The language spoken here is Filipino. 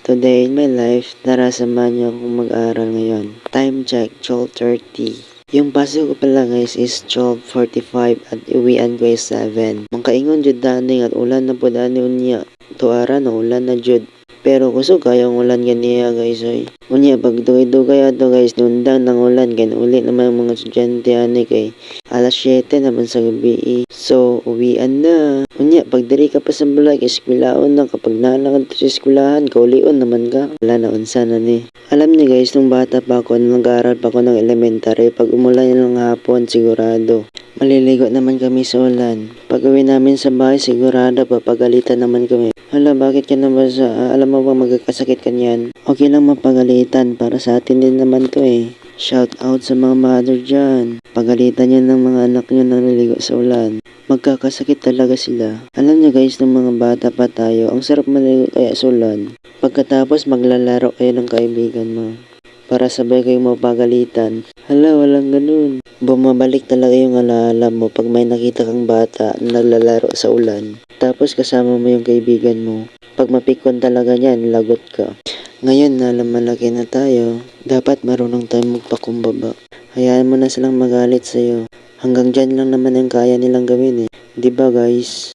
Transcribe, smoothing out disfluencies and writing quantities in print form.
Today in my life, tara samahan niyo akong mag-aral ngayon. Time check, 12:30. Yung pasok ko pala guys is 12:45 at uwian ko is 7. Mangkaingon jud daning at ulan na po dani unya. Tuara na ulan na jud. Pero kusog kayang ulan ganiya guys oy. Unya pag dugay-dugay ato guys nundang ng ulan kay uli naman mga estudyante ani kay alas 7 naman sa gabi. So uwian na. Unya pag diri ka pa sa balay kay eskwelaon na kapag nalakad sa eskwelahan kaulion naman ka. Wala na unsa na ni. Alam niyo guys nung bata pa ako nag-aaral pa ako ng elementary pag umulan ng hapon sigurado maliligo naman kami sa ulan. Pag uwi namin sa bahay sigurado papagalitan naman kami. Hala, bakit ka naman alam mo ba magkakasakit ka niyan? Okay lang mapagalitan para sa atin din naman to eh. Shout out sa mga mother dyan. Pagalitan niyo ng mga anak niyo na naliligo sa ulan. Magkakasakit talaga sila. Alam niyo guys, nung mga bata pa tayo, ang sarap maligo kaya sa ulan. Pagkatapos maglalaro kayo ng kaibigan mo. Para sabay kayong mapagalitan. Hala, walang ganun. Bumabalik talaga yung alaala mo pag may nakita kang bata na naglalaro sa ulan. Tapos kasama mo yung kaibigan mo. Pag mapikon talaga niyan, lagot ka. Ngayon na malaki na tayo, dapat marunong tayong magpakumbaba. Hayaan mo na silang magalit sa'yo. Hanggang dyan lang naman ang kaya nilang gawin eh. 'Di ba guys?